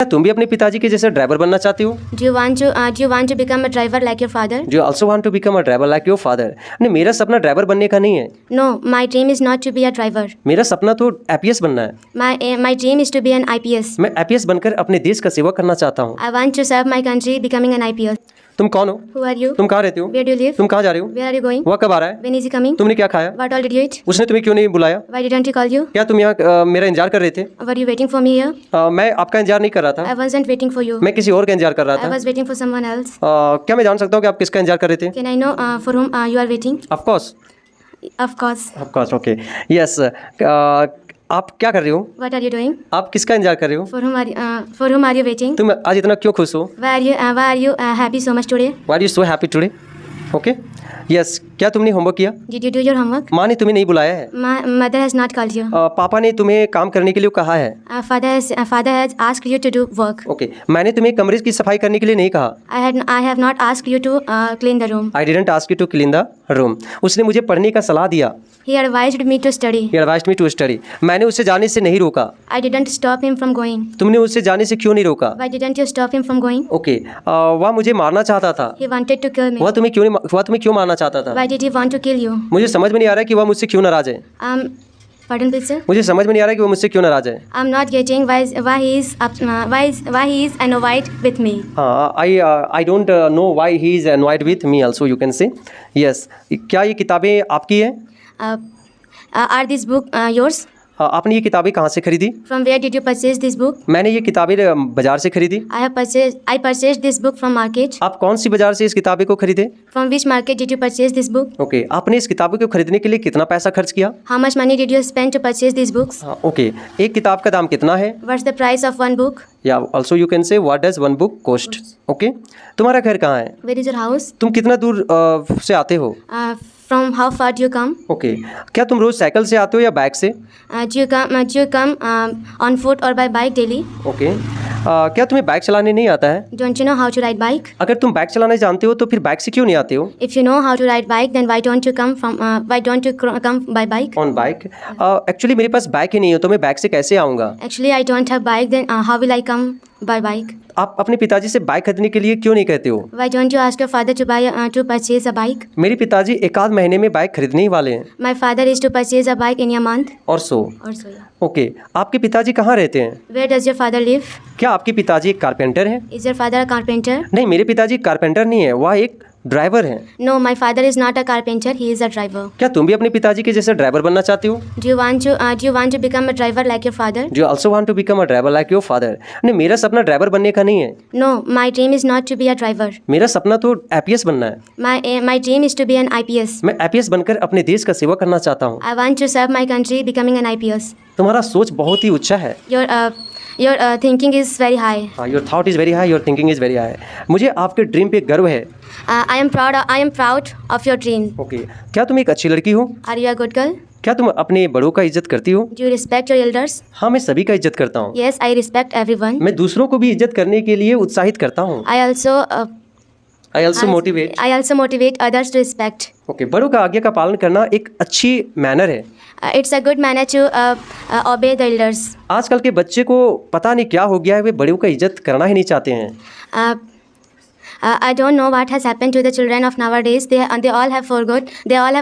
क्या तुम भी अपने पिताजी के जैसे ड्राइवर बनना चाहती हो? Do you want to become a driver like your father? Do you also want to become a driver like your father? नहीं, मेरा सपना ड्राइवर बनने का नहीं है। No, my dream is not to be a driver. मेरा सपना तो IPS बनना है। My dream is to be an IPS. मैं IPS बनकर अपने देश का सेवा करना चाहता हूँ। I want to serve my country becoming an IPS. तुम कौन हो? Who are you? तुम कहाँ रहते हो? Where do you live? तुम कहाँ जा रहे हो? Where are you going? वह कब आ रहा है? When is he coming? तुमने क्या खाया? What all did you eat? उसने तुम्हें क्यों नहीं बुलाया? Why didn't he call you? क्या तुम यहाँ मेरा इंतजार कर रहे थे? Were you waiting for me here? मैं आपका इंतजार नहीं कर रहा था। I wasn't waiting for you. मैं किसी और का इंतजार कर रहा I था। was waiting for someone else. क्या मैं जान सकता हूँ कि आप किसका इंतजार कर रहे थे? Can I know for whom you are waiting? Of course. Of course. Of course, okay. Yes. आप क्या कर रही हो? What are you doing? आप किसका इंतजार कर रहे हो? For whom are you waiting? तुम आज इतना क्यों खुश हो? Why are you happy so much today? Why are you so happy today? Okay. Yes. क्या तुमने होमवर्क किया? Did you do your homework? माँ ने तुम्हें नहीं बुलाया है। Mother has not called you. पापा ने तुम्हें काम करने के लिए कहा है। Father has asked you to do work. Okay. मैंने तुम्हें कमरे की सफाई करने के लिए नहीं कहा। I have not asked you to clean the room. I didn't ask you to clean the room. उसने मुझे पढ़ने का सलाह दिया। He advised me to study. He advised me to study. मैंने उसे जाने से नहीं रोका। I didn't stop him from going. तुमने उससे जाने से क्यों नहीं रोका? Why didn't you stop him from going? Okay. वह मुझे मारना चाहता था। He wanted to kill me. वह तुम्हें क्यों मारना चाहता था? Why did he want to kill you? मुझे समझ में नहीं आ रहा है कि वह मुझसे क्यों नाराज है। Pardon please sir. मुझे समझ में नहीं आ रहा है कि वह मुझसे क्यों नाराज है। I'm not getting why he is annoyed with me. I don't know why he is annoyed with me also you can say. Yes. क्या ये किताबें आपकी है? Are this book yours? आपने ये किताबें कहाँ से खरीदी? From where did you purchase this book? मैंने ये किताबें बाजार से खरीदी। I purchased this book from market. आप कौन सी बाजार से इस किताबें को खरीदे? From which market did you purchase this book? Okay. आपने इस किताबों को खरीदने के लिए कितना पैसा खर्च किया? How much money did you spend to purchase these books? Okay. एक किताब का दाम कितना है? What's the price of one book? या also you can say what does one book cost. Okay. तुम्हारा घर कहाँ है? Where is your house? तुम कितना दूर से आते हो? From how far do you come? Okay. क्या तुम रोज साइकिल से आते हो या बाइक से? Do you come on foot or by bike daily? Okay. क्या तुम्हें बाइक चलाने नहीं आता है? Don't you know how to ride bike? अगर तुम बाइक चलाना जानते हो तो फिर बाइक से क्यों नहीं आते हो? If you know how to ride bike, then why don't you come by bike? On bike? Actually मेरे पास बाइक ही नहीं है तो मैं बाइक से कैसे आऊँगा? Actually, I don't have bike. Then how will I come by bike? आप अपने पिताजी से बाइक खरीदने के लिए क्यों नहीं कहते हो? Why don't you ask your father to purchase a bike? मेरे पिताजी एक आध महीने में बाइक खरीदने ही वाले हैं। My father is to purchase a bike in a month. और सो। Yeah. ओके। आपके पिताजी कहाँ रहते हैं? Where does your father live? क्या आपके पिताजी एक कारपेंटर हैं? Is your father a carpenter? नहीं, मेरे पिताजी कारपेंटर नहीं है, वह एक ड्राइवर हैं। No, my father is not a carpenter. He is a driver. क्या तुम भी अपने पिताजी के जैसे ड्राइवर बनना चाहती हो? Do you want to become a driver like your father? Do you also want to become a driver like your father? नहीं, मेरा सपना ड्राइवर बनने का नहीं है। No, my dream is not to be a driver. मेरा सपना तो IPS बनना है। My dream is to be an IPS. मैं IPS बनकर अपने देश का सेवा करना चाहता हूँ। I want to serve my country becoming an IPS. तुम्हारा सोच बहुत ही ऊंचा है। Your thinking is very high. Your thought is very high. Your thinking is very high. मुझे आपके ड्रीम पे गर्व है। I am proud of your dream. Okay. क्या तुम एक अच्छी लड़की हो? Are you a good girl? क्या तुम अपने बड़ों का इज्जत करती हो? Do you respect your elders? हाँ, मैं सभी का इज्जत करता हूँ। Yes, I respect everyone. मैं दूसरों को भी इज्जत करने के लिए उत्साहित करता हूँ। I also motivate others to respect. Okay. बड़ों का आज्ञा का पालन करना एक अच्छी मैनर है। It's a good manner to obey the elders. आजकल के बच्चे को पता नहीं क्या हो गया है, वे बड़ों का इज्जत करना ही नहीं चाहते हैं। I don't know what has happened to the children of nowadays. They all have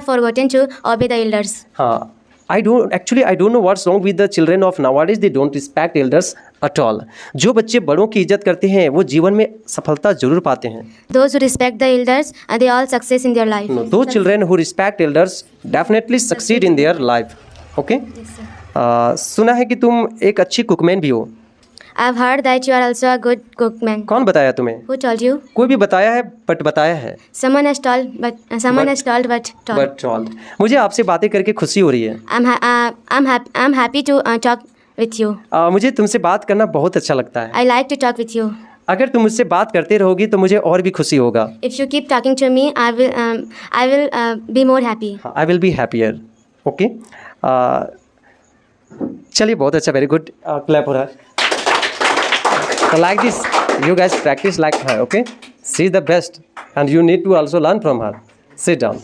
forgotten to obey the elders. हाँ, I don't know what's wrong with the children of nowadays. They don't respect elders at all. जो बच्चे बड़ों की इज्जत करते हैं वो जीवन में सफलता जरूर पाते हैं। Those who respect the elders, they all success in their life. No, those children who respect elders definitely succeed in their life. Okay? सुना है कि तुम एक अच्छी कुकमैन भी हो। I've heard that you are also a good cookman. कौन बताया तुम्हें? Who told you? कोई भी बताया है बट बताया है। Someone has told but told. मुझे आपसे बातें करके खुशी हो रही है। I'm happy to talk with you. मुझे तुमसे बात करना बहुत अच्छा लगता है। I like to talk with you. अगर तुम मुझसे बात करते रहोगी तो मुझे और भी खुशी होगा। If you keep talking to me, I will be more happy. I will be happier. Okay? चलिए, बहुत अच्छा, very good. Clap for her. So like this, you guys practice like her. Okay? She is the best, and you need to also learn from her. Sit down.